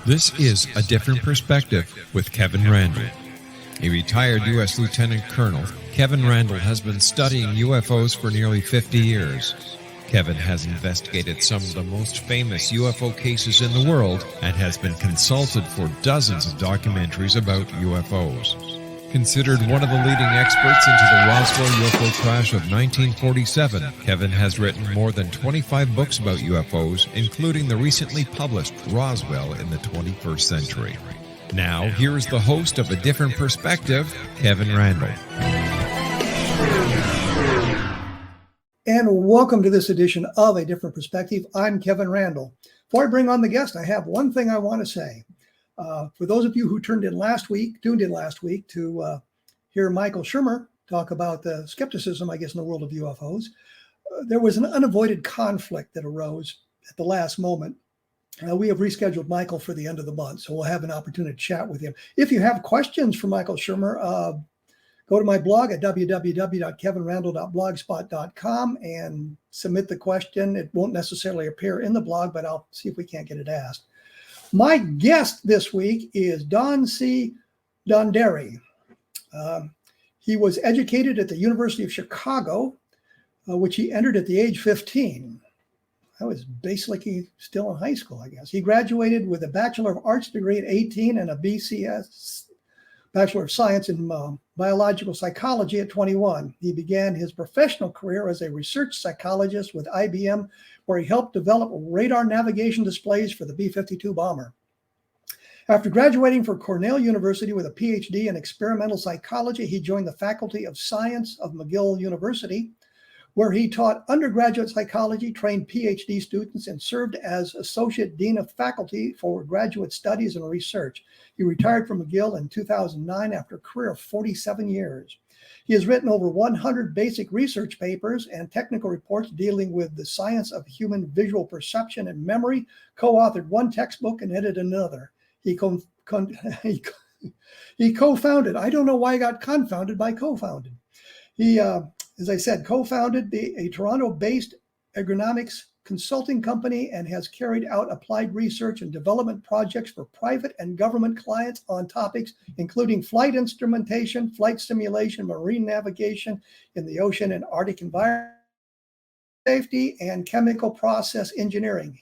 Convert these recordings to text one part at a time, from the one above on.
This is A Different Perspective with Kevin Randle. A retired U.S. Lieutenant Colonel, Kevin Randle has been studying UFOs for nearly 50 years. Kevin has investigated some of the most famous UFO cases in the world and has been consulted for dozens of documentaries about UFOs. Considered one of the leading experts into the Roswell UFO crash of 1947, Kevin has written more than 25 books about UFOs, including the recently published Roswell in the 21st Century. Now, here is the host of A Different Perspective, Kevin Randle. And welcome to this edition of A Different Perspective. I'm Kevin Randle. Before I bring on the guest, I have one thing I want to say. For those of you who tuned in last week to hear Michael Shermer talk about the skepticism, I guess, in the world of UFOs, there was an unavoided conflict that arose at the last moment. We have rescheduled Michael for the end of the month, so we'll have an opportunity to chat with him. If you have questions for Michael Shermer, go to my blog at www.kevinrandle.blogspot.com and submit the question. It won't necessarily appear in the blog, but I'll see if we can't get it asked. My guest this week is Don C. Donderi. He was educated at the University of Chicago, which he entered at the age 15. That was basically still in high school, I guess. He graduated with a Bachelor of Arts degree at 18 and a B.Sc. Bachelor of Science in Biological Psychology at 21. He began his professional career as a research psychologist with IBM, where he helped develop radar navigation displays for the B-52 bomber. After graduating from Cornell University with a PhD in experimental psychology, he joined the Faculty of Science of McGill University, where he taught undergraduate psychology, trained PhD students, and served as Associate Dean of Faculty for Graduate Studies and Research. He retired from McGill in 2009 after a career of 47 years. He has written over 100 basic research papers and technical reports dealing with the science of human visual perception and memory, co-authored one textbook and edited another. He co-founded, I don't know why I got confounded by co-founded. He, as I said, co-founded a Toronto-based ergonomics consulting company and has carried out applied research and development projects for private and government clients on topics including flight instrumentation, flight simulation, marine navigation in the ocean and Arctic environment, safety, and chemical process engineering.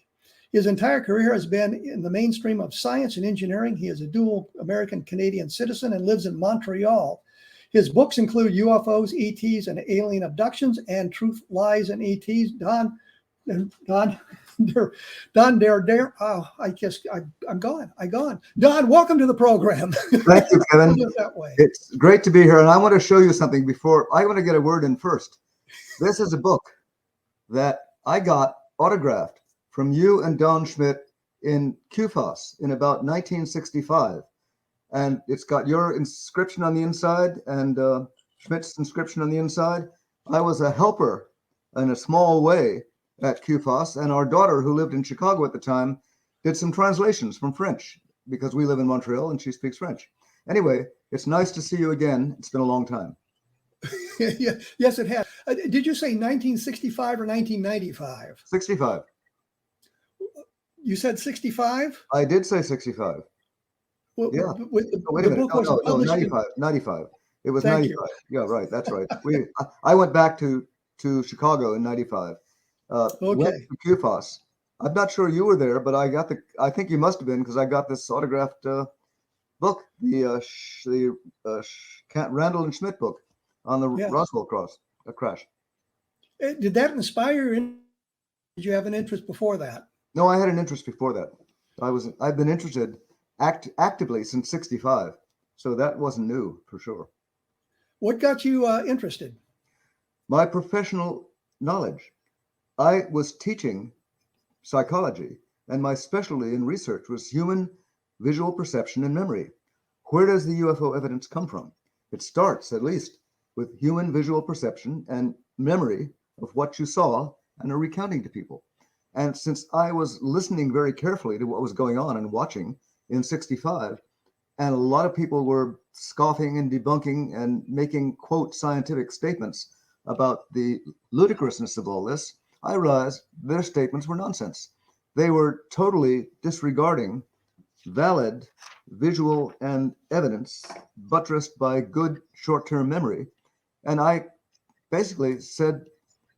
His entire career has been in the mainstream of science and engineering. He is a dual American-Canadian citizen and lives in Montreal. His books include UFOs, ETs, and Alien Abductions, and Truth, Lies, and ETs. I'm gone. Don, welcome to the program. Thank you, Kevin. It's great to be here, and I want to show you something before. I want to get a word in first. This is a book that I got autographed from you and Don Schmidt in QFOS in about 1965. And it's got your inscription on the inside and Schmidt's inscription on the inside. I was a helper in a small way at QFOS, and our daughter, who lived in Chicago at the time, did some translations from French because we live in Montreal and she speaks French. Anyway, it's nice to see you again. It's been a long time. Yeah, yes, it has. Did you say 1965 or 1995? 65. You said 65? I did say 65. Well, yeah. Wait a minute. No, 95. 95. It was 95. Yeah, right. That's right. I went back to Chicago in 95. Went to QFOS. I'm not sure you were there, but I think you must have been, because I got this autographed book, the Randle and Schmidt book on the Roswell crash. Did that inspire you? Did you have an interest before that? No, I had an interest before that. I've been interested actively since 65. So that wasn't new for sure. What got you interested? My professional knowledge. I was teaching psychology, and my specialty in research was human visual perception and memory. Where does the UFO evidence come from? It starts, at least, with human visual perception and memory of what you saw and are recounting to people. And since I was listening very carefully to what was going on and watching in 65, and a lot of people were scoffing and debunking and making, quote, scientific statements about the ludicrousness of all this, I realized their statements were nonsense. They were totally disregarding valid visual and evidence buttressed by good short-term memory. And I basically said,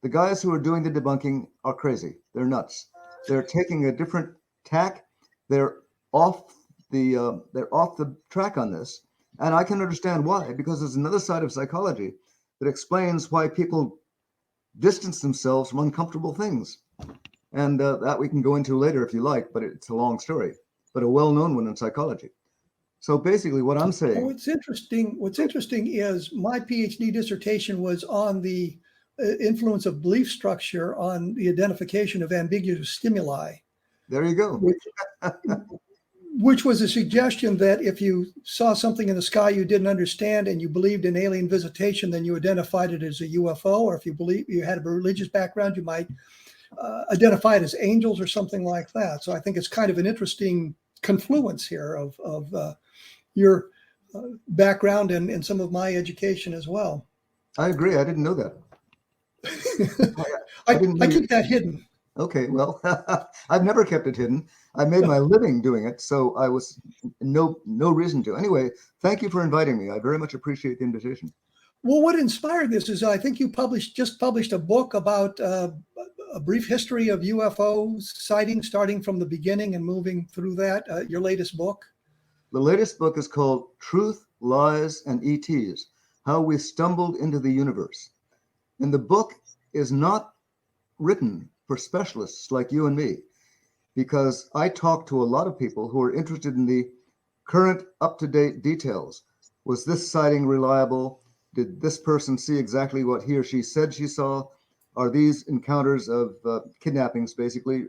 the guys who are doing the debunking are crazy. They're nuts. They're taking a different tack. They're off the track on this. And I can understand why, because there's another side of psychology that explains why people distance themselves from uncomfortable things. And that we can go into later if you like, but it's a long story, but a well-known one in psychology. So basically what I'm saying. What's interesting is my PhD dissertation was on the influence of belief structure on the identification of ambiguous stimuli. There you go. Which was a suggestion that if you saw something in the sky you didn't understand and you believed in alien visitation, then you identified it as a UFO, or if you believe you had a religious background, you might identify it as angels or something like that. So I think it's kind of an interesting confluence here of your background and some of my education as well. I agree. I didn't know that. I keep that hidden. Okay, well, I've never kept it hidden. I made my living doing it, so I was no reason to. Anyway, thank you for inviting me. I very much appreciate the invitation. Well, what inspired this is I think you just published a book about a brief history of UFO sightings, starting from the beginning and moving through that. Your latest book? The latest book is called Truth, Lies, and ETs, How We Stumbled into the Universe. And the book is not written for specialists like you and me, because I talk to a lot of people who are interested in the current up-to-date details. Was this sighting reliable? Did this person see exactly what he or she said she saw? Are these encounters of kidnappings basically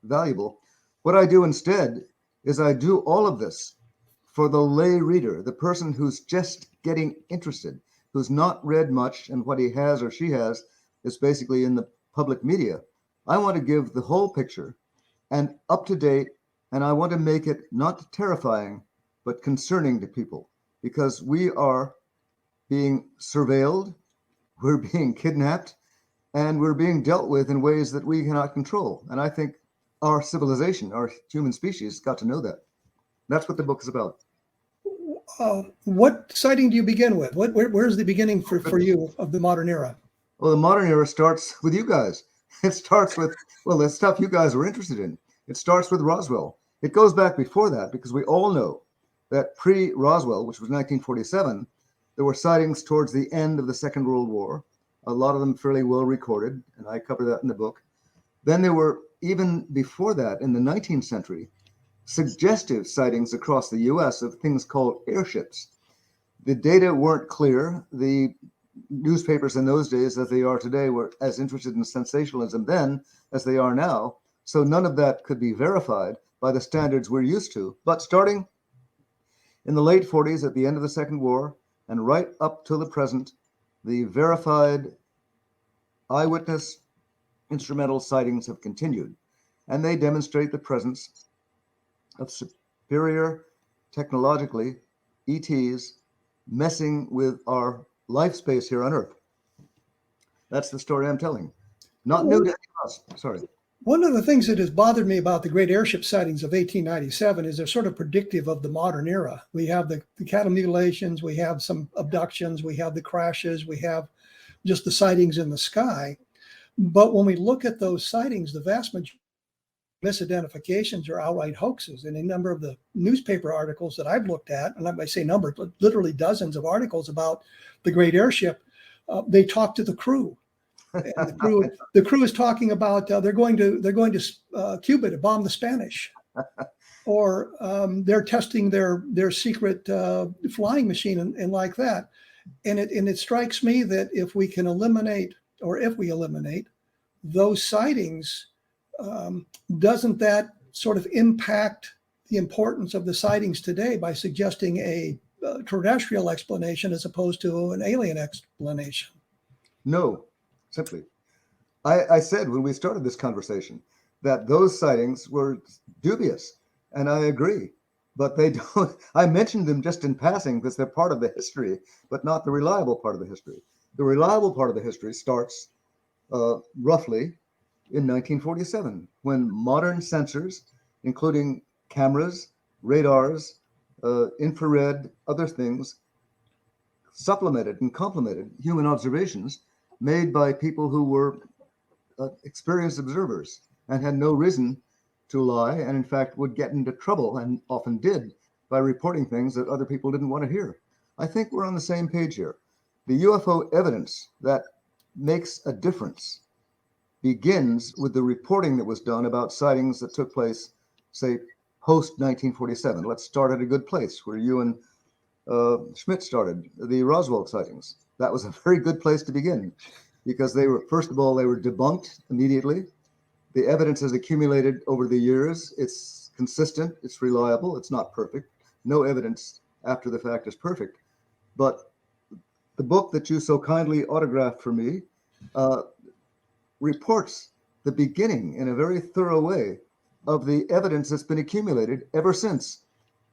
valuable? What I do instead is I do all of this for the lay reader, the person who's just getting interested, who's not read much, and what he has or she has is basically in the public media. I want to give the whole picture and up to date, and I want to make it not terrifying, but concerning to people, because we are being surveilled, we're being kidnapped, and we're being dealt with in ways that we cannot control. And I think our civilization, our human species, got to know that. That's what the book is about. What sighting do you begin with? Where's the beginning for you of the modern era? Well, the modern era starts with you guys. It starts with, well, the stuff you guys were interested in. It starts with Roswell. It goes back before that, because we all know that pre-Roswell, which was 1947, there were sightings towards the end of the Second World War, a lot of them fairly well recorded, and I cover that in the book. Then there were, even before that, in the 19th century, suggestive sightings across the US of things called airships. The data weren't clear. The newspapers in those days, as they are today, were as interested in sensationalism then as they are now. So none of that could be verified by the standards we're used to. But starting in the late 40s, at the end of the Second War, and right up to the present, the verified eyewitness instrumental sightings have continued. And they demonstrate the presence of superior, technologically, ETs messing with our life space here on Earth. That's the story I'm telling. Not new to us. Sorry. One of the things that has bothered me about the great airship sightings of 1897 is they're sort of predictive of the modern era. We have the cattle mutilations, we have some abductions, we have the crashes, we have just the sightings in the sky. But when we look at those sightings, the vast majority of misidentifications are outright hoaxes. And a number of the newspaper articles that I've looked at, and I say number, but literally dozens of articles about the great airship, they talk to the crew. And the crew is talking about they're going to Cuba to bomb the Spanish, or they're testing their secret flying machine and like that. And it strikes me that if we eliminate those sightings, doesn't that sort of impact the importance of the sightings today by suggesting a terrestrial explanation as opposed to an alien explanation? No. Simply, I said when we started this conversation that those sightings were dubious, and I agree. But they don't. I mentioned them just in passing because they're part of the history, but not the reliable part of the history. The reliable part of the history starts roughly in 1947, when modern sensors, including cameras, radars, infrared, other things, supplemented and complemented human observations made by people who were experienced observers and had no reason to lie, and in fact would get into trouble, and often did, by reporting things that other people didn't want to hear. I think we're on the same page here. The UFO evidence that makes a difference begins with the reporting that was done about sightings that took place, say, post 1947. Let's start at a good place where you and Schmidt started, the Roswell sightings. That was a very good place to begin, because they were, first of all, they were debunked immediately. The evidence has accumulated over the years. It's consistent, it's reliable, it's not perfect. No evidence after the fact is perfect. But the book that you so kindly autographed for me reports the beginning in a very thorough way of the evidence that's been accumulated ever since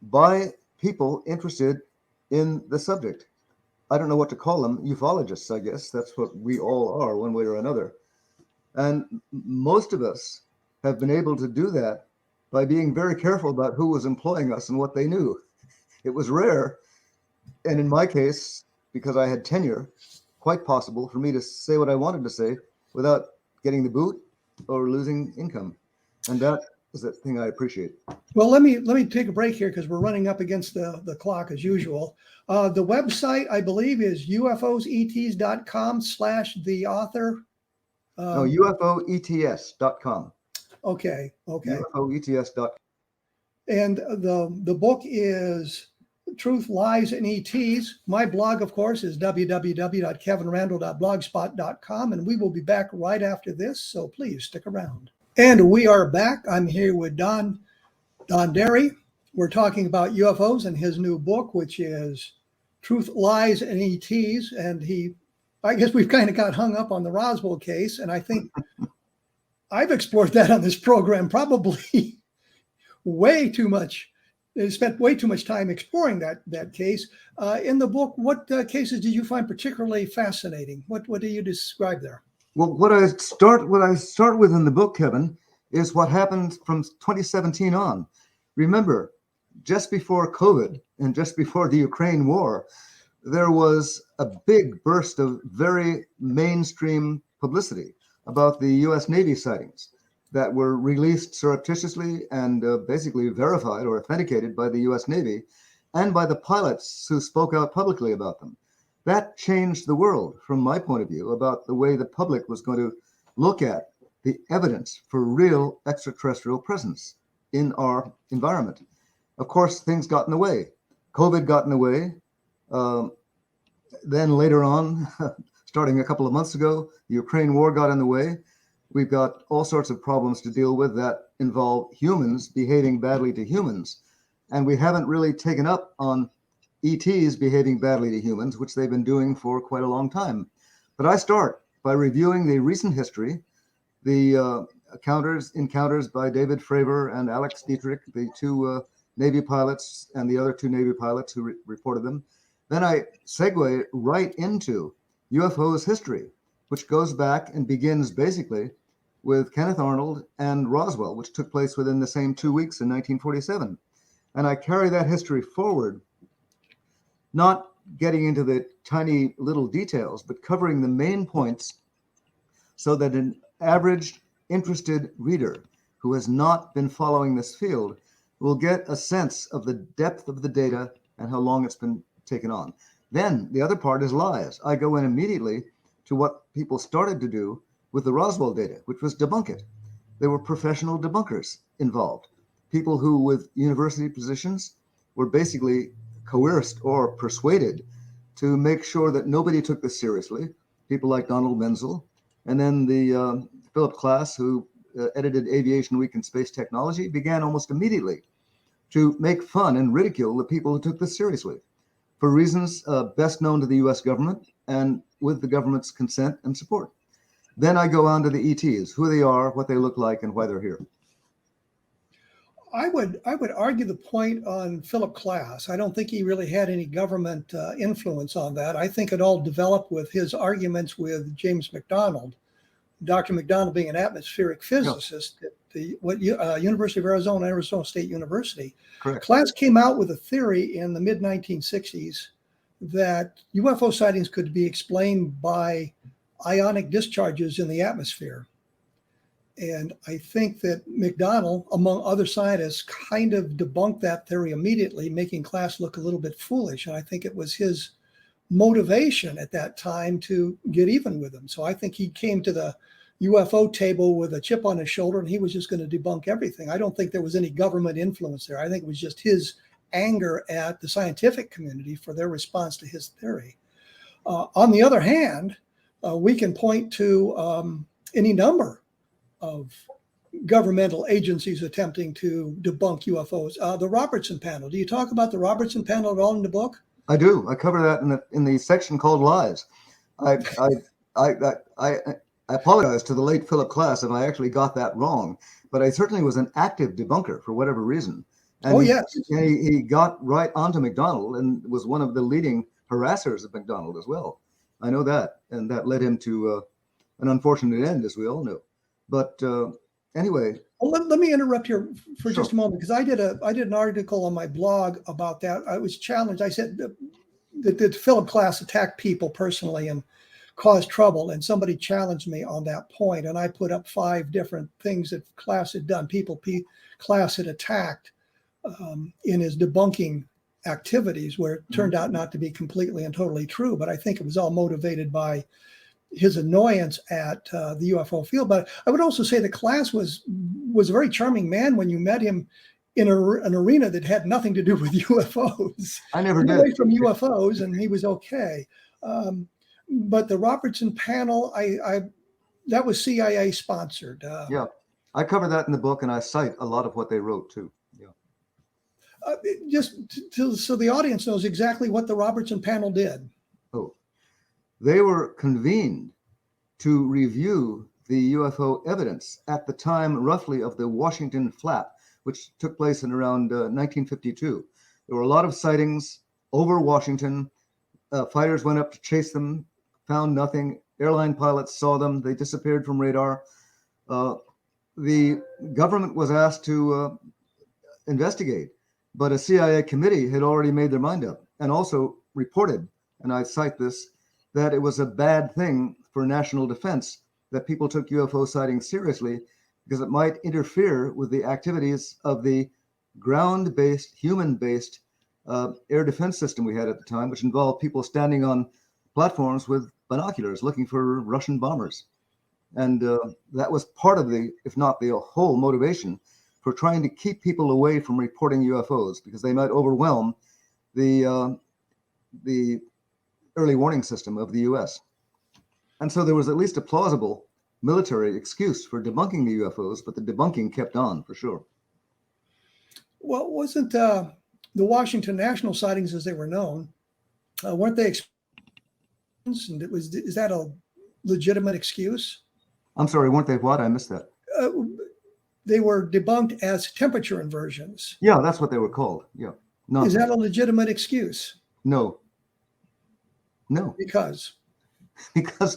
by people interested in the subject. I don't know what to call them, ufologists, I guess. That's what we all are, one way or another. And most of us have been able to do that by being very careful about who was employing us and what they knew. It was rare, and in my case, because I had tenure, quite possible for me to say what I wanted to say without getting the boot or losing income. And that is the thing I appreciate. Well, let me take a break here because we're running up against the clock as usual. The website, I believe, is ufosets.com/the author. No, ufoets.com. Okay. ufoets.com. And the book is Truth, Lies, and ETs. My blog, of course, is www.kevinrandle.blogspot.com, and we will be back right after this, so please stick around. And we are back. I'm here with Donderi. We're talking about UFOs and his new book, which is Truth, Lies, and ETs. And I guess we've kind of got hung up on the Roswell case, and I think I've explored that on this program probably way too much. Spent way too much time exploring that case. In the book, what cases did you find particularly fascinating? What do you describe there? Well, what I start with in the book, Kevin, is what happened from 2017 on. Remember, just before COVID and just before the Ukraine war, there was a big burst of very mainstream publicity about the U.S. Navy sightings that were released surreptitiously and basically verified or authenticated by the U.S. Navy and by the pilots who spoke out publicly about them. That changed the world, from my point of view, about the way the public was going to look at the evidence for real extraterrestrial presence in our environment. Of course, things got in the way. COVID got in the way. Then later on, starting a couple of months ago, the Ukraine war got in the way. We've got all sorts of problems to deal with that involve humans behaving badly to humans. And we haven't really taken up on ETs behaving badly to humans, which they've been doing for quite a long time. But I start by reviewing the recent history, the encounters by David Fravor and Alex Dietrich, the two Navy pilots and the other two Navy pilots who reported them. Then I segue right into UFO's history, which goes back and begins basically with Kenneth Arnold and Roswell, which took place within the same 2 weeks in 1947. And I carry that history forward, not getting into the tiny little details, but covering the main points so that an average interested reader who has not been following this field will get a sense of the depth of the data and how long it's been taken on. Then the other part is lies. I go in immediately to what people started to do with the Roswell data, which was debunk it. There were professional debunkers involved, people who with university positions were basically coerced or persuaded to make sure that nobody took this seriously. People like Donald Menzel, and then the Philip Klass, who edited Aviation Week in Space Technology, began almost immediately to make fun and ridicule the people who took this seriously for reasons best known to the US government and with the government's consent and support. Then I go on to the ETs, who they are, what they look like, and why they're here. I would argue the point on Philip Klass. I don't think he really had any government influence on that. I think it all developed with his arguments with James McDonald, Dr. McDonald being an atmospheric physicist, the University of Arizona State University. Correct. Class came out with a theory in the mid 1960s that UFO sightings could be explained by ionic discharges in the atmosphere. And I think that McDonald, among other scientists, kind of debunked that theory immediately, making class look a little bit foolish. And I think it was his motivation at that time to get even with him. So I think he came to the UFO table with a chip on his shoulder and he was just going to debunk everything. I don't think there was any government influence there. I think it was just his anger at the scientific community for their response to his theory. On the other hand, we can point to any number of governmental agencies attempting to debunk UFOs. The Robertson panel. Do you talk about the Robertson panel at all in the book? I do. I cover that in the section called Lies. I apologize to the late Philip Klass if I actually got that wrong, but I certainly was an active debunker for whatever reason. And yes. He got right onto McDonald and was one of the leading harassers of McDonald as well. I know that, and that led him to an unfortunate end, as we all know. But anyway. Well, let me interrupt here for Sure. just a moment, because I did an article on my blog about that. I was challenged. I said that Philip Klass attacked people personally and caused trouble, and somebody challenged me on that point. And I put up 5 different things that Klass had done, people Klass had attacked in his debunking activities, where it turned out not to be completely and totally true. But I think it was all motivated by his annoyance at the UFO field. But I would also say that Klass was a very charming man when you met him in an arena that had nothing to do with UFOs. I never did. Away from UFOs, and he was okay. But the Robertson panel, that was CIA sponsored. Yeah, I cover that in the book, and I cite a lot of what they wrote too. Yeah. So the audience knows exactly what the Robertson panel did. Oh, they were convened to review the UFO evidence at the time, roughly, of the Washington flap, which took place in around 1952. There were a lot of sightings over Washington. Fighters went up to chase them, found nothing. Airline pilots saw them. They disappeared from radar. The government was asked to investigate, but a CIA committee had already made their mind up and also reported, and I cite this, that it was a bad thing for national defense that people took UFO sightings seriously, because it might interfere with the activities of the ground-based, human-based air defense system we had at the time, which involved people standing on platforms with binoculars looking for Russian bombers. And that was part of the, if not the whole motivation for trying to keep people away from reporting UFOs, because they might overwhelm the early warning system of the US. And so there was at least a plausible military excuse for debunking the UFOs, but the debunking kept on for sure. Well, wasn't the Washington National sightings, as they were known, weren't they experiments? And is that a legitimate excuse? I'm sorry, weren't they what? I missed that. They were debunked as temperature inversions. Yeah, that's what they were called. Yeah. No. Is that a legitimate excuse? No. No. Because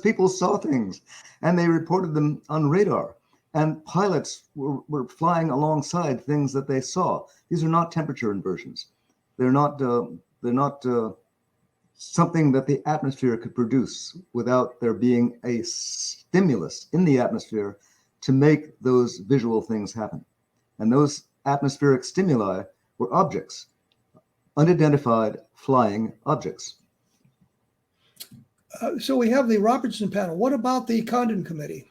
people saw things and they reported them on radar, and pilots were flying alongside things that they saw. These are not temperature inversions. They're not something that the atmosphere could produce without there being a stimulus in the atmosphere to make those visual things happen. And those atmospheric stimuli were objects, unidentified flying objects. So we have the Robertson panel. What about the Condon Committee,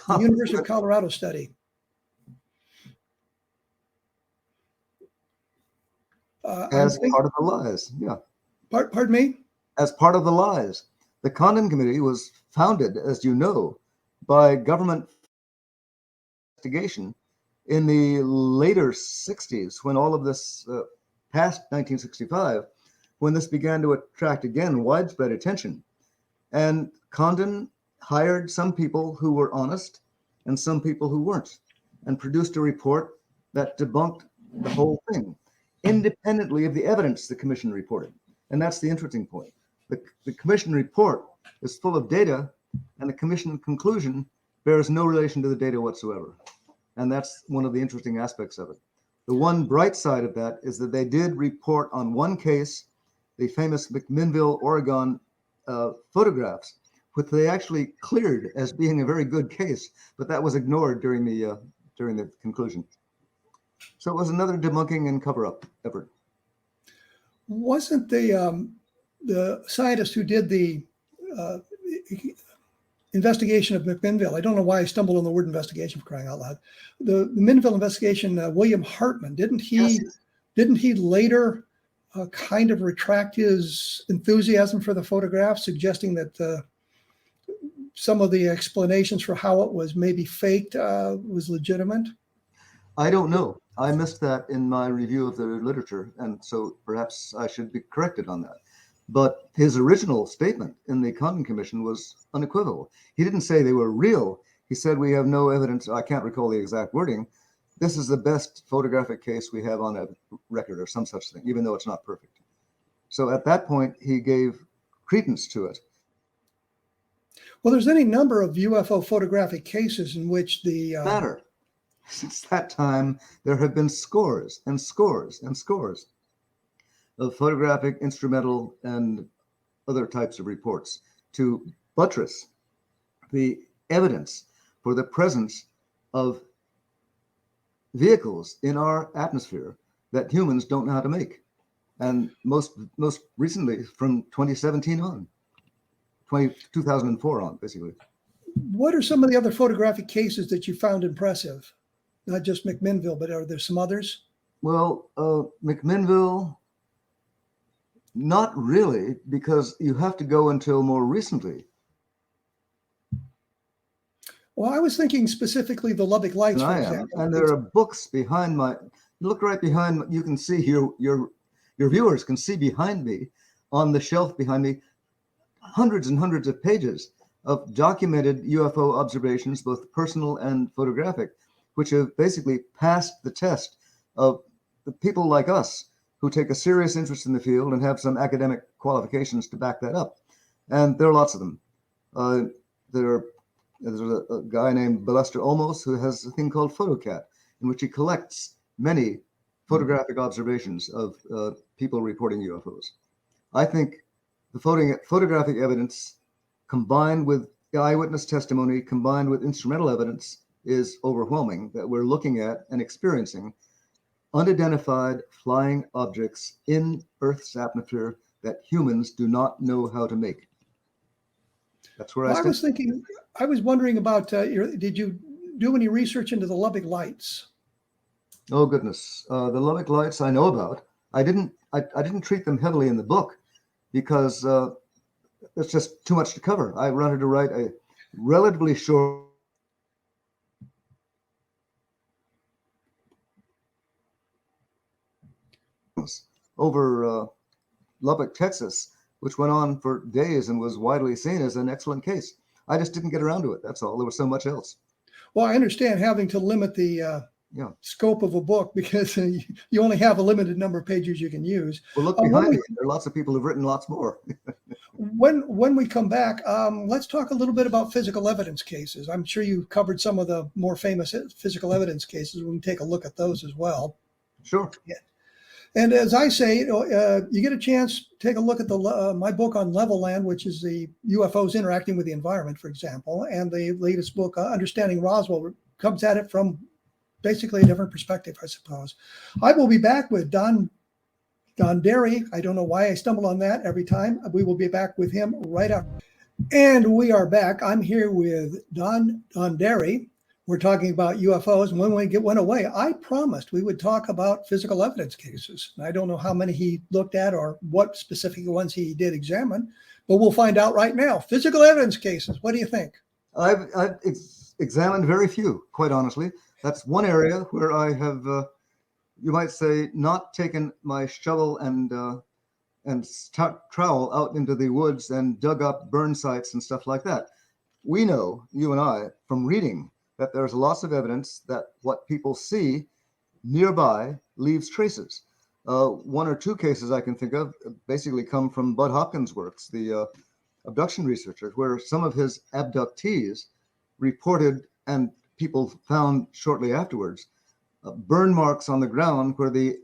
the University of Colorado study? As part of the lies, yeah. Pardon me? As part of the lies. The Condon Committee was founded, as you know, by government investigation in the later 60s, when all of this, past 1965, when this began to attract, again, widespread attention. And Condon hired some people who were honest and some people who weren't, and produced a report that debunked the whole thing, independently of the evidence the commission reported. And that's the interesting point. The commission report is full of data, and the commission conclusion bears no relation to the data whatsoever. And that's one of the interesting aspects of it. The one bright side of that is that they did report on one case, the famous McMinnville, Oregon photographs, which they actually cleared as being a very good case, but that was ignored during the conclusion. So it was another debunking and cover-up effort. Wasn't the scientist who did the investigation of McMinnville, I don't know why I stumbled on the word investigation, for crying out loud, the McMinnville investigation, William Hartman, didn't he later kind of retract his enthusiasm for the photograph, suggesting that some of the explanations for how it was maybe faked was legitimate? I don't know. I missed that in my review of the literature, and so perhaps I should be corrected on that. But his original statement in the Condon Commission was unequivocal. He didn't say they were real. He said, we have no evidence. I can't recall the exact wording. This is the best photographic case we have on a record, or some such thing, even though it's not perfect. So at that point, he gave credence to it. Well, there's any number of UFO photographic cases in which the matter. Since that time, there have been scores and scores and scores of photographic, instrumental, and other types of reports to buttress the evidence for the presence of vehicles in our atmosphere that humans don't know how to make. And most recently from 2017 on, 2004 on, basically. What are some of the other photographic cases that you found impressive? Not just McMinnville, but are there some others? Well, McMinnville, not really, because you have to go until more recently. Well, I was thinking specifically the Lubbock Lights, for example. And there are books behind look right behind, you can see your viewers can see behind me, on the shelf behind me, hundreds and hundreds of pages of documented UFO observations, both personal and photographic, which have basically passed the test of the people like us who take a serious interest in the field and have some academic qualifications to back that up. And there are lots of them. There's a guy named Balester Olmos who has a thing called PhotoCat, in which he collects many photographic observations of people reporting UFOs. I think the photographic evidence combined with eyewitness testimony, combined with instrumental evidence, is overwhelming, that we're looking at and experiencing unidentified flying objects in Earth's atmosphere that humans do not know how to make. That's where I stand. I was wondering about, did you do any research into the Lubbock Lights? Oh goodness, the Lubbock Lights I know about. I didn't treat them heavily in the book because it's just too much to cover. I wanted to write a relatively short over Lubbock, Texas, which went on for days and was widely seen as an excellent case. I just didn't get around to it. That's all. There was so much else. Well, I understand having to limit the scope of a book because you only have a limited number of pages you can use. Well, look behind me. There are lots of people who've written lots more. When we come back, let's talk a little bit about physical evidence cases. I'm sure you covered some of the more famous physical evidence cases. We can take a look at those as well. Sure. Yeah. And as I say, you get a chance, take a look at my book on Level Land, which is the UFOs interacting with the environment, for example, and the latest book, Understanding Roswell, comes at it from basically a different perspective, I suppose. I will be back with Donderi. I don't know why I stumble on that every time. We will be back with him right after. And we are back. I'm here with Donderi. We're talking about UFOs, and when we went away, I promised we would talk about physical evidence cases. I don't know how many he looked at or what specific ones he did examine, but we'll find out right now. Physical evidence cases, what do you think? I've examined very few, quite honestly. That's one area where I have, you might say, not taken my shovel and trowel out into the woods and dug up burn sites and stuff like that. We know, you and I, from reading, that there's lots of evidence that what people see nearby leaves traces. One or two cases I can think of basically come from Bud Hopkins' works, the abduction researcher, where some of his abductees reported and people found shortly afterwards burn marks on the ground where the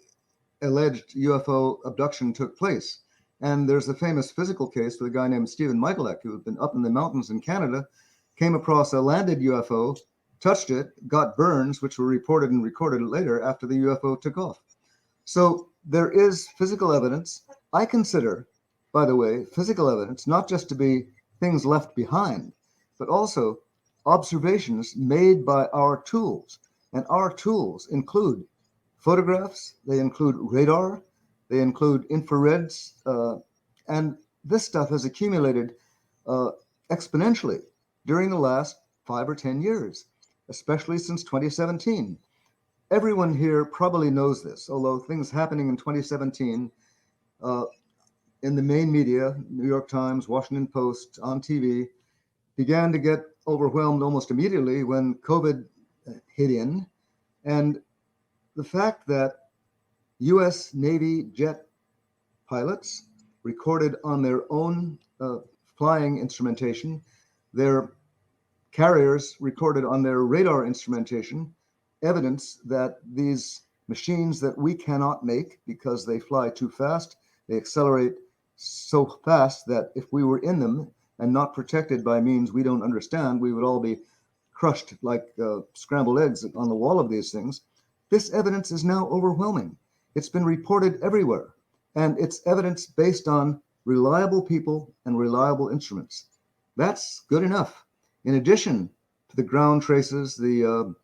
alleged UFO abduction took place. And there's a famous physical case with a guy named Stephen Michalek, who had been up in the mountains in Canada, came across a landed UFO, touched it, got burns, which were reported and recorded later after the UFO took off. So there is physical evidence. I consider, by the way, physical evidence not just to be things left behind, but also observations made by our tools. And our tools include photographs, they include radar, they include infrareds, and this stuff has accumulated exponentially during the last 5 or 10 years, especially since 2017. Everyone here probably knows this, although things happening in 2017 in the main media, New York Times, Washington Post, on TV, began to get overwhelmed almost immediately when COVID hit in. And the fact that US Navy jet pilots recorded on their own flying instrumentation, their carriers recorded on their radar instrumentation, evidence that these machines that we cannot make because they fly too fast, they accelerate so fast that if we were in them and not protected by means we don't understand, we would all be crushed like scrambled eggs on the wall of these things. This evidence is now overwhelming. It's been reported everywhere, and it's evidence based on reliable people and reliable instruments. That's good enough. In addition to the ground traces, the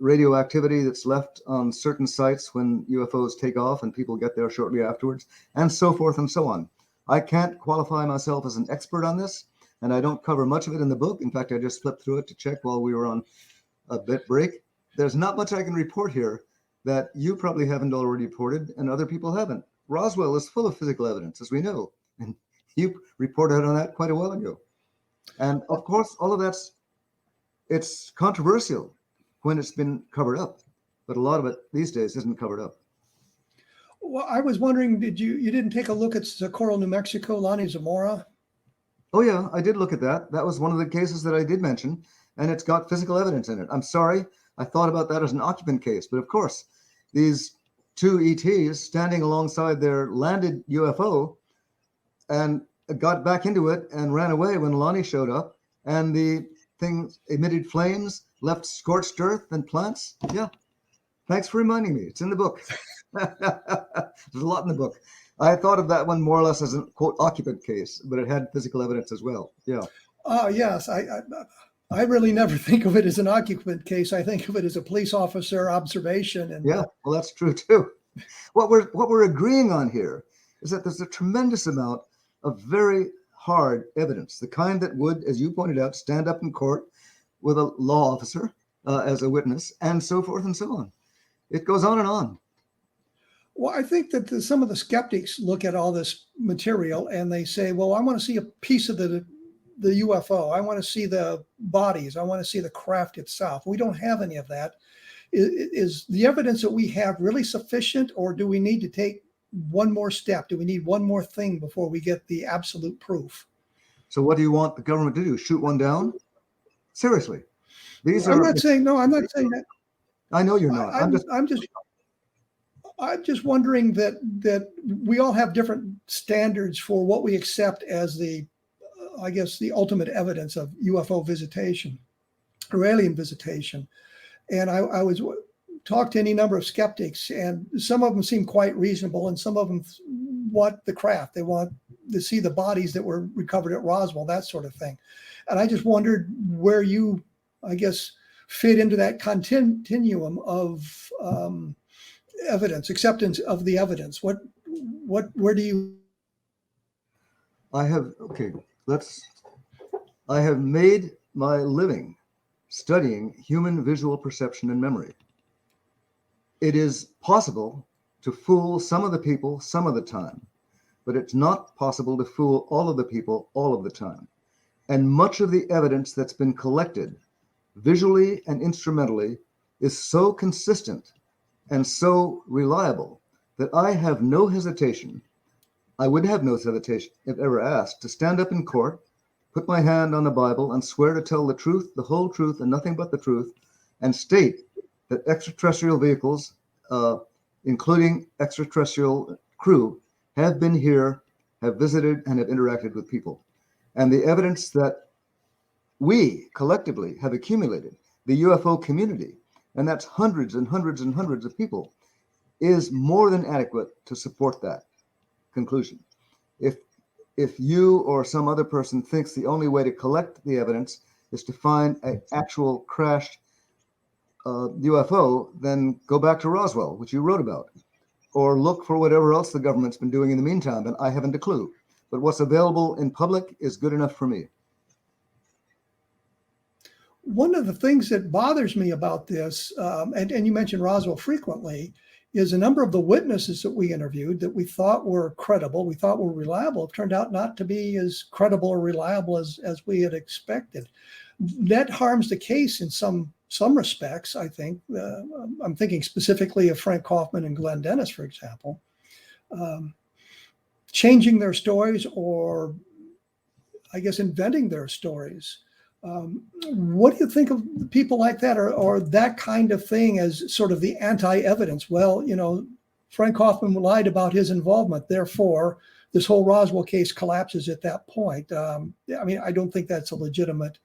radioactivity that's left on certain sites when UFOs take off and people get there shortly afterwards, and so forth and so on. I can't qualify myself as an expert on this, and I don't cover much of it in the book. In fact, I just flipped through it to check while we were on a bit break. There's not much I can report here that you probably haven't already reported and other people haven't. Roswell is full of physical evidence, as we know, and you reported on that quite a while ago. And of course, all of it's controversial when it's been covered up, but a lot of it these days isn't covered up. Well, I was wondering, you didn't take a look at Socorro, New Mexico, Lonnie Zamora? Oh yeah, I did look at that. That was one of the cases that I did mention, and it's got physical evidence in it. I'm sorry, I thought about that as an occupant case, but of course, these two ETs standing alongside their landed UFO and got back into it and ran away when Lonnie showed up, and the thing emitted flames, left scorched earth and plants. Yeah, thanks for reminding me. It's in the book. There's a lot in the book. I thought of that one more or less as a quote occupant case, but it had physical evidence as well. Yeah. Oh yes, I really never think of it as an occupant case. I think of it as a police officer observation. And yeah, well, that's true too. What we're agreeing on here is that there's a tremendous amount of very hard evidence, the kind that would, as you pointed out, stand up in court with a law officer as a witness, and so forth and so on. It goes on and on. Well, I think that some of the skeptics look at all this material and they say, well, I want to see a piece of the UFO. I want to see the bodies. I want to see the craft itself. We don't have any of that. Is the evidence that we have really sufficient, or do we need to take one more step? Do we need one more thing before we get the absolute proof? So what do you want the government to do? Shoot one down? Seriously. I'm not saying that. I know you're not. I'm just wondering that we all have different standards for what we accept as the ultimate evidence of UFO visitation or alien visitation. And I was talked to any number of skeptics, and some of them seem quite reasonable, and some of them want the craft. They want to see the bodies that were recovered at Roswell, that sort of thing. And I just wondered where you, fit into that continuum of evidence, acceptance of the evidence. Where do you? I have made my living studying human visual perception and memory. It is possible to fool some of the people some of the time, but it's not possible to fool all of the people all of the time. And much of the evidence that's been collected visually and instrumentally is so consistent and so reliable that I have no hesitation. I would have no hesitation if ever asked to stand up in court put my hand on the Bible, and swear to tell the truth, the whole truth, and nothing but the truth, and state that extraterrestrial vehicles, including extraterrestrial crew, have been here, have visited, and have interacted with people. And the evidence that we collectively have accumulated, the UFO community, and that's hundreds and hundreds and hundreds of people, is more than adequate to support that conclusion. If you or some other person thinks the only way to collect the evidence is to find an actual crashed UFO, then go back to Roswell, which you wrote about, or look for whatever else the government's been doing in the meantime, and I haven't a clue. But what's available in public is good enough for me. One of the things that bothers me about this, and you mentioned Roswell frequently, is a number of the witnesses that we interviewed that we thought were credible, we thought were reliable, turned out not to be as credible or reliable as we had expected. That harms the case in some respects, I think. I'm thinking specifically of Frank Kaufman and Glenn Dennis, for example, changing their stories or, I guess, inventing their stories. What do you think of people like that, or that kind of thing as sort of the anti-evidence? Well, Frank Kaufman lied about his involvement, therefore this whole Roswell case collapses at that point. I don't think that's a legitimate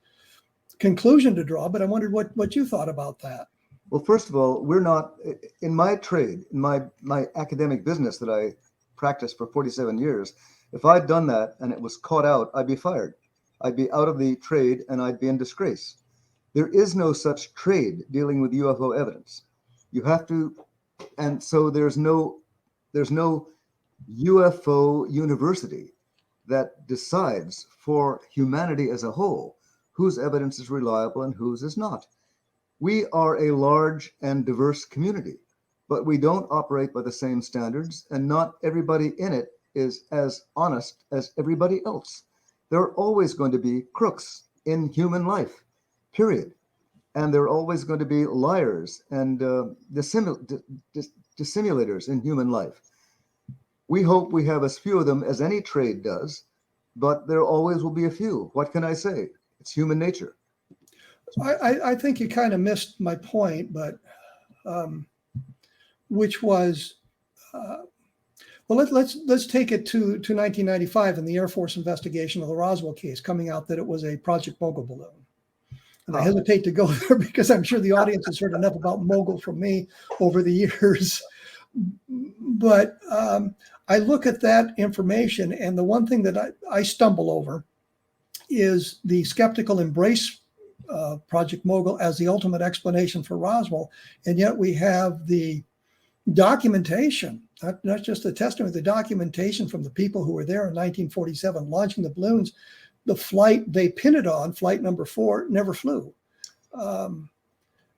conclusion to draw, but I wondered what you thought about that. Well, first of all, we're not, in my trade, in my academic business that I practiced for 47 years, if I'd done that and it was caught out, I'd be fired. I'd be out of the trade and I'd be in disgrace. There is no such trade dealing with UFO evidence. You have to, and so there's no UFO university that decides for humanity as a whole whose evidence is reliable and whose is not. We are a large and diverse community, but we don't operate by the same standards, and not everybody in it is as honest as everybody else. There are always going to be crooks in human life, period. And there are always going to be liars and dissimulators in human life. We hope we have as few of them as any trade does, but there always will be a few. What can I say? It's human nature. I think you kind of missed my point, but which was, well, let's take it to 1995 and the Air Force investigation of the Roswell case, coming out that it was a Project Mogul balloon. And I hesitate to go there because I'm sure the audience has heard enough about Mogul from me over the years. But I look at that information, and the one thing that I stumble over is the skeptical embrace Project Mogul as the ultimate explanation for Roswell. And yet we have the documentation, not just the testimony, the documentation from the people who were there in 1947 launching the balloons. The flight they pinned it on, flight number 4, never flew. And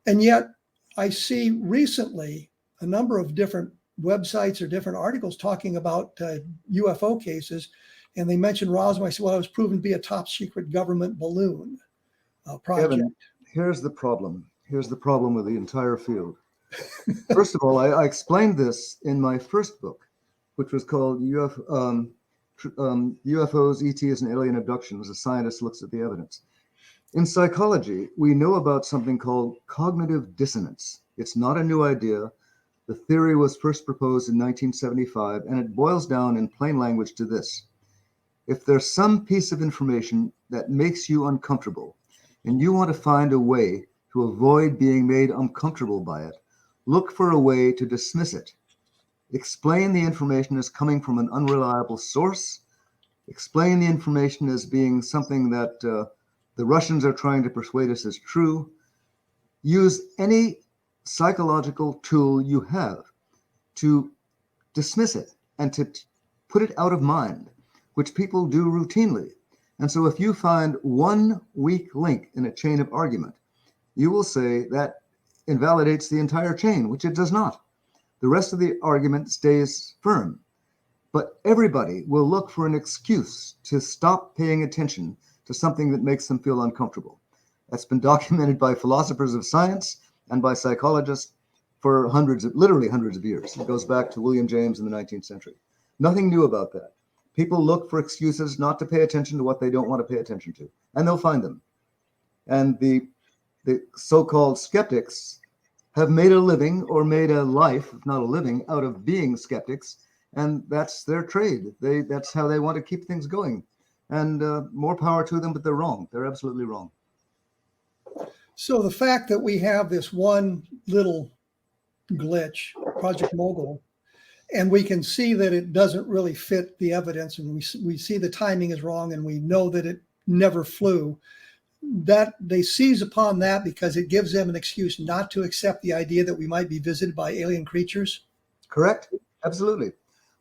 yet I see recently a number of different websites or different articles talking about UFO cases, and they mentioned Roswell. I said, well, it was proven to be a top secret government balloon project. Kevin, here's the problem. Here's the problem with the entire field. First of all, I explained this in my first book, which was called UFOs, ETs, and Alien Abductions. A scientist looks at the evidence. In psychology, we know about something called cognitive dissonance. It's not a new idea. The theory was first proposed in 1975, and it boils down in plain language to this. If there's some piece of information that makes you uncomfortable, and you want to find a way to avoid being made uncomfortable by it, look for a way to dismiss it. Explain the information as coming from an unreliable source. Explain the information as being something that the Russians are trying to persuade us is true. Use any psychological tool you have to dismiss it and to put it out of mind, which people do routinely. And so if you find one weak link in a chain of argument, you will say that invalidates the entire chain, which it does not. The rest of the argument stays firm. But everybody will look for an excuse to stop paying attention to something that makes them feel uncomfortable. That's been documented by philosophers of science and by psychologists for literally hundreds of years. It goes back to William James in the 19th century. Nothing new about that. People look for excuses not to pay attention to what they don't want to pay attention to, and they'll find them. And the so-called skeptics have made a living, or made a life, if not a living, out of being skeptics, and that's their trade. That's how they want to keep things going. And more power to them, but they're wrong. They're absolutely wrong. So the fact that we have this one little glitch, Project Mogul, and we can see that it doesn't really fit the evidence, and we see the timing is wrong, and we know that it never flew, that they seize upon that because it gives them an excuse not to accept the idea that we might be visited by alien creatures? Correct. Absolutely.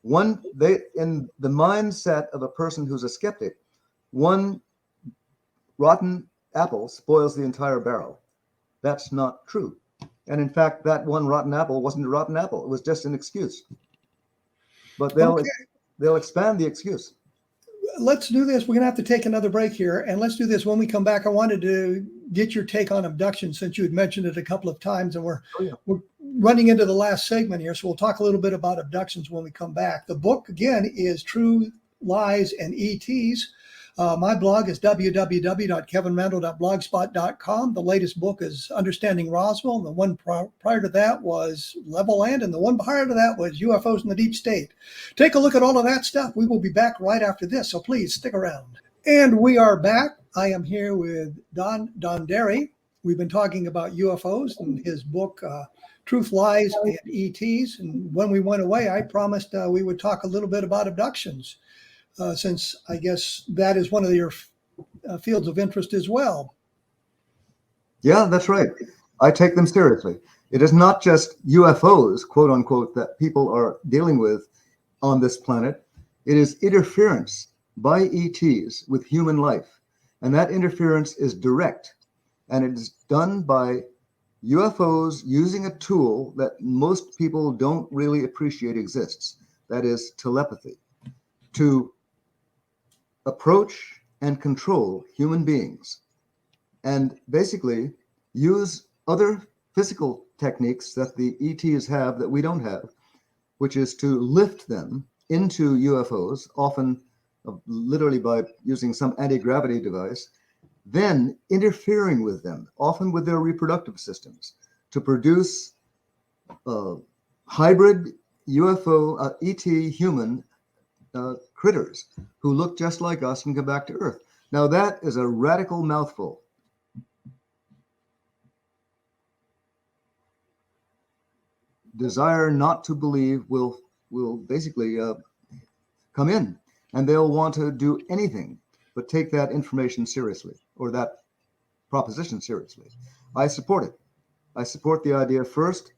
In the mindset of a person who's a skeptic, one rotten apple spoils the entire barrel. That's not true. And in fact, that one rotten apple wasn't a rotten apple. It was just an excuse. But they'll expand the excuse. Let's do this. We're going to have to take another break here. And let's do this. When we come back, I wanted to get your take on abduction, since you had mentioned it a couple of times. And we're running into the last segment here. So we'll talk a little bit about abductions when we come back. The book, again, is True Lies and ETs. My blog is www.kevinrandle.blogspot.com. The latest book is Understanding Roswell. And the one prior to that was Level Land. And the one prior to that was UFOs in the Deep State. Take a look at all of that stuff. We will be back right after this. So please stick around. And we are back. I am here with Donderi. We've been talking about UFOs and his book, Truth, Lies, and ETs. And when we went away, I promised we would talk a little bit about abductions. Since I guess that is one of your fields of interest as well. Yeah, that's right. I take them seriously. It is not just UFOs, quote unquote, that people are dealing with on this planet. It is interference by ETs with human life. And that interference is direct. And it is done by UFOs using a tool that most people don't really appreciate exists. That is telepathy. To approach and control human beings, and basically use other physical techniques that the ETs have that we don't have, which is to lift them into UFOs, often literally by using some anti-gravity device, then interfering with them, often with their reproductive systems, to produce hybrid UFO ET human critters who look just like us and come back to Earth. Now that is a radical mouthful. Desire not to believe will basically come in, and they'll want to do anything but take that information seriously, or that proposition seriously. I support it. I support the idea, first,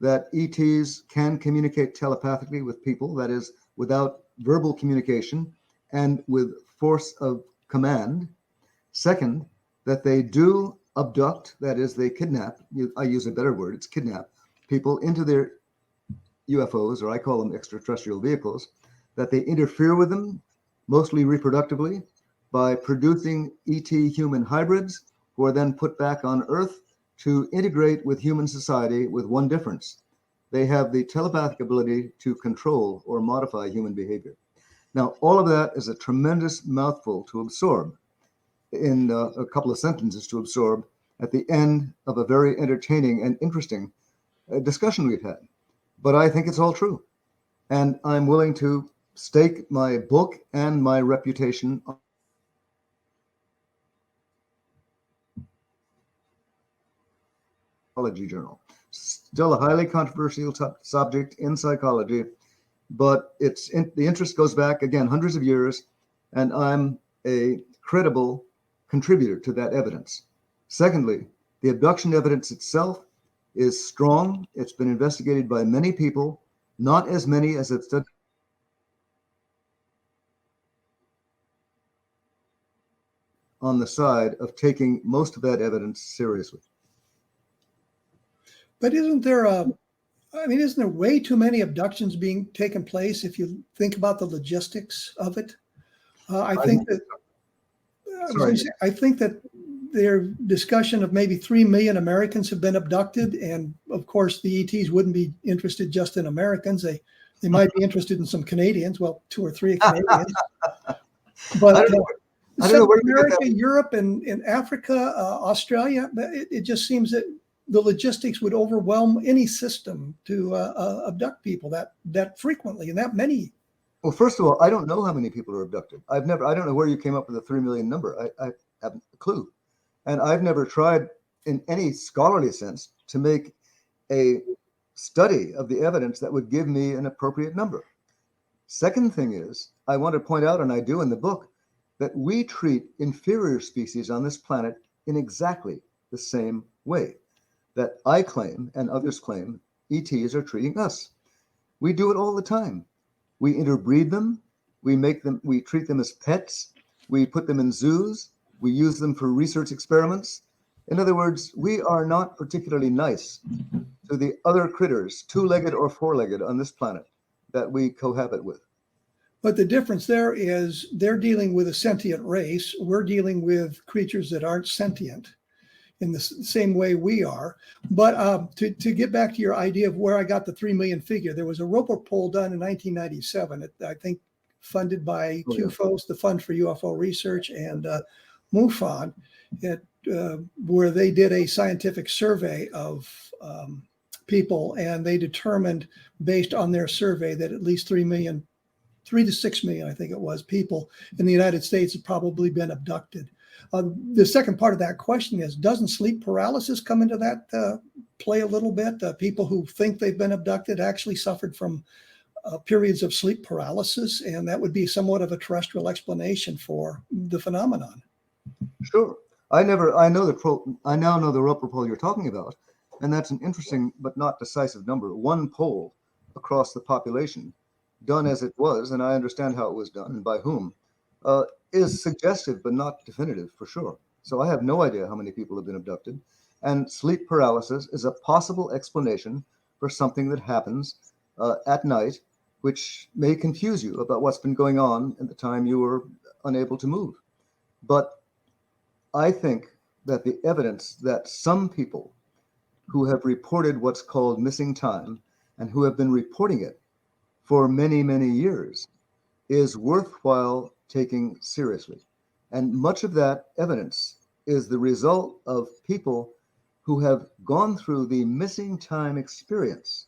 that ETs can communicate telepathically with people, that is, without verbal communication and with force of command. Second, that they do abduct, that is, they kidnap, I use a better word, it's kidnap, people into their UFOs, or I call them extraterrestrial vehicles, that they interfere with them, mostly reproductively, by producing ET human hybrids who are then put back on Earth to integrate with human society, with one difference. They have the telepathic ability to control or modify human behavior. Now, all of that is a tremendous mouthful to absorb in a couple of sentences to absorb at the end of a very entertaining and interesting discussion we've had. But I think it's all true. And I'm willing to stake my book and my reputation on Psychology Journal. Still a highly controversial subject in psychology, but the interest goes back, again, hundreds of years, and I'm a credible contributor to that evidence. Secondly, the abduction evidence itself is strong. It's been investigated by many people, not as many as have studied on the side of taking most of that evidence seriously. But isn't there way too many abductions being taken place if you think about the logistics of it? I think that their discussion of maybe 3 million Americans have been abducted, and of course the ETs wouldn't be interested just in Americans. They They might be interested in some Canadians, well, 2 or 3 Canadians. But I don't know South where you get America, that. Europe, and Africa, Australia, it just seems that the logistics would overwhelm any system to abduct people that frequently and that many. Well, first of all, I don't know how many people are abducted. I don't know where you came up with the 3 million number. I haven't a clue. And I've never tried in any scholarly sense to make a study of the evidence that would give me an appropriate number. Second thing is, I want to point out, and I do in the book, that we treat inferior species on this planet in exactly the same way that I claim and others claim ETs are treating us. We do it all the time. We interbreed them, we treat them as pets, we put them in zoos, we use them for research experiments. In other words, we are not particularly nice to the other critters, 2-legged or 4-legged on this planet that we cohabit with. But the difference there is they're dealing with a sentient race. We're dealing with creatures that aren't sentient in the same way we are. But to get back to your idea of where I got the 3 million figure, there was a Roper poll done in 1997, I think funded by QFOS, the Fund for UFO Research, and MUFON, where they did a scientific survey of people, and they determined based on their survey that at least 3 to 6 million, I think it was, people in the United States have probably been abducted. The second part of that question is, doesn't sleep paralysis come into that play a little bit? People who think they've been abducted actually suffered from periods of sleep paralysis, and that would be somewhat of a terrestrial explanation for the phenomenon. Sure. I now know the Roper poll you're talking about, and that's an interesting but not decisive number. One poll across the population, done as it was, and I understand how it was done and by whom, is suggestive but not definitive for sure. So I have no idea how many people have been abducted. And sleep paralysis is a possible explanation for something that happens at night, which may confuse you about what's been going on at the time you were unable to move. But I think that the evidence that some people who have reported what's called missing time and who have been reporting it for many, many years is worthwhile taking seriously. And much of that evidence is the result of people who have gone through the missing time experience,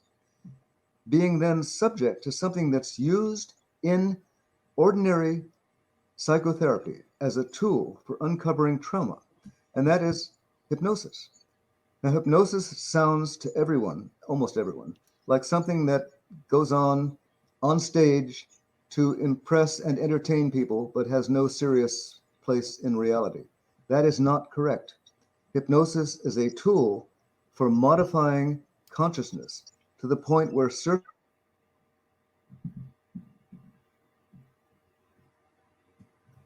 being then subject to something that's used in ordinary psychotherapy as a tool for uncovering trauma, and that is hypnosis. Now, hypnosis sounds to everyone, almost everyone, like something that goes on stage to impress and entertain people, but has no serious place in reality. That is not correct. Hypnosis is a tool for modifying consciousness to the point where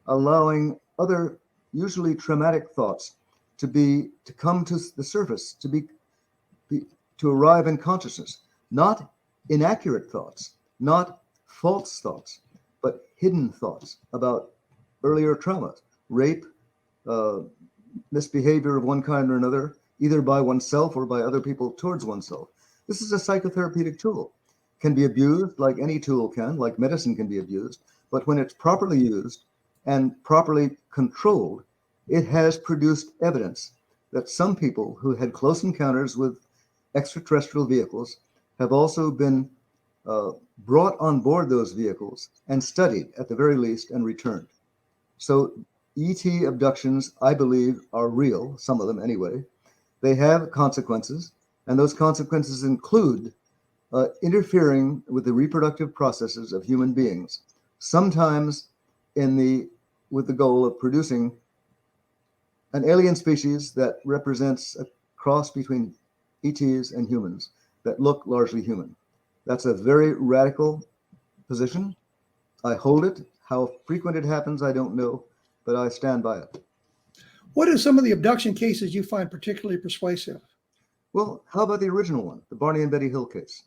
allowing other, usually traumatic thoughts to come to the surface, to arrive in consciousness, not inaccurate thoughts, not false thoughts, but hidden thoughts about earlier traumas, rape, misbehavior of one kind or another, either by oneself or by other people towards oneself. This is a psychotherapeutic tool. Can be abused like any tool can, like medicine can be abused, but when it's properly used and properly controlled, it has produced evidence that some people who had close encounters with extraterrestrial vehicles have also been brought on board those vehicles and studied at the very least and returned. So ET abductions, I believe, are real, some of them anyway. They have consequences, and those consequences include interfering with the reproductive processes of human beings, sometimes with the goal of producing an alien species that represents a cross between ETs and humans that look largely human. That's a very radical position. I hold it. How frequent it happens, I don't know, but I stand by it. What are some of the abduction cases you find particularly persuasive? Well, how about the original one, the Barney and Betty Hill case?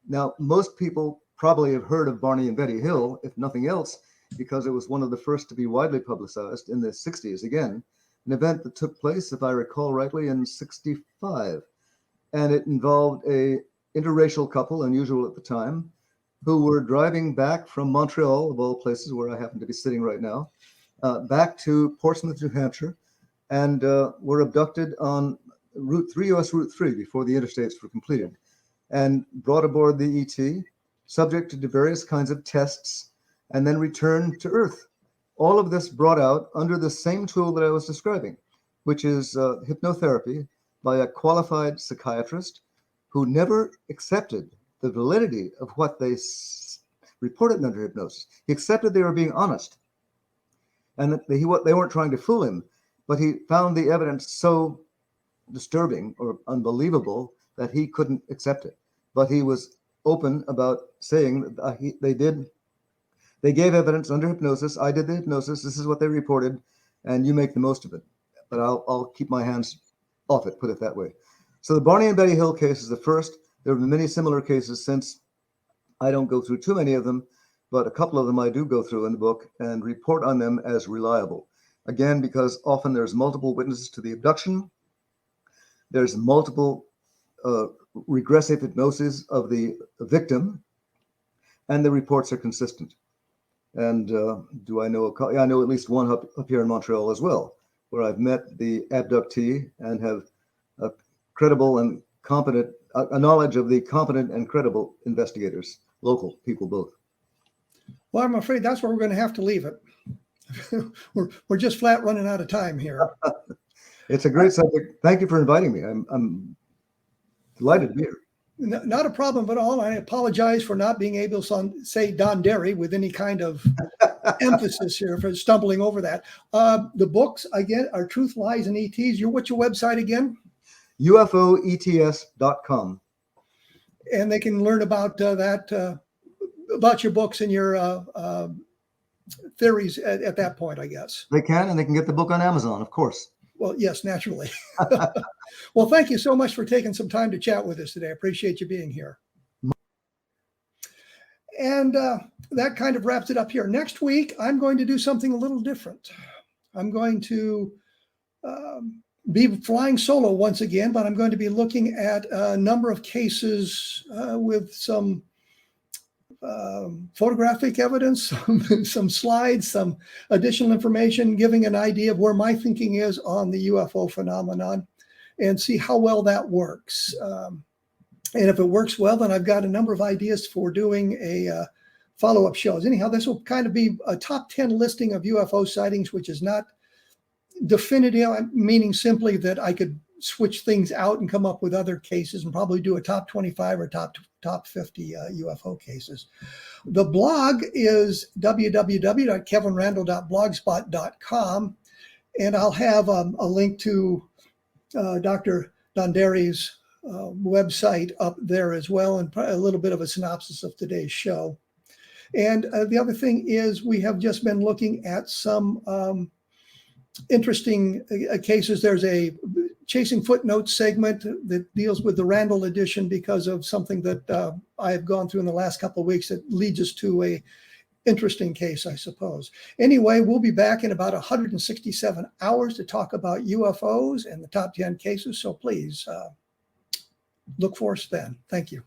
Now, most people probably have heard of Barney and Betty Hill, if nothing else, because it was one of the first to be widely publicized in the 60s. Again, an event that took place, if I recall rightly, in 65. And it involved a interracial couple, unusual at the time, who were driving back from Montreal, of all places where I happen to be sitting right now, back to Portsmouth, New Hampshire, and were abducted on US Route 3 before the interstates were completed, and brought aboard the ET, subjected to various kinds of tests, and then returned to Earth. All of this brought out under the same tool that I was describing, which is hypnotherapy by a qualified psychiatrist who never accepted the validity of what they reported under hypnosis. He accepted they were being honest and that they weren't trying to fool him, but he found the evidence so disturbing or unbelievable that he couldn't accept it. But he was open about saying that they gave evidence under hypnosis. I did the hypnosis. This is what they reported, and you make the most of it. But I'll keep my hands off it, put it that way. So the Barney and Betty Hill case is the first. There have been many similar cases since. I don't go through too many of them, but a couple of them I do go through in the book and report on them as reliable. Again, because often there's multiple witnesses to the abduction. There's multiple regressive hypnosis of the victim, and the reports are consistent. And do I know I know at least one up here in Montreal as well, where I've met the abductee and have a credible and competent, a knowledge of the competent and credible investigators, local people both. Well, I'm afraid that's where we're going to have to leave it. we're just flat running out of time here. It's a great subject. Thank you for inviting me. I'm delighted to be here. Not a problem at all. I apologize for not being able to say Donderi with any kind of emphasis here, for stumbling over that. The books, again, are Truth, Lies, and ETs. What's your website again? UFOETS.com. And they can learn about that, about your books and your theories at that point, I guess. They can, and they can get the book on Amazon, of course. Well, yes, naturally. Well, thank you so much for taking some time to chat with us today. I appreciate you being here. And that kind of wraps it up here. Next week, I'm going to do something a little different. I'm going to be flying solo once again, but I'm going to be looking at a number of cases with some photographic evidence, some slides, some additional information, giving an idea of where my thinking is on the UFO phenomenon and see how well that works. And if it works well, then I've got a number of ideas for doing a follow-up shows. Anyhow, this will kind of be a top 10 listing of UFO sightings, which is not definitive, meaning simply that I could switch things out and come up with other cases and probably do a top 25 or top 50 UFO cases. The blog is www.kevinrandle.blogspot.com, and I'll have a link to Dr. Donderi's website up there as well, and a little bit of a synopsis of today's show. And the other thing is we have just been looking at some interesting cases. There's a Chasing Footnotes segment that deals with the Randle edition because of something that I have gone through in the last couple of weeks that leads us to a interesting case, I suppose. Anyway, we'll be back in about 167 hours to talk about UFOs and the top 10 cases. So please look for us then. Thank you.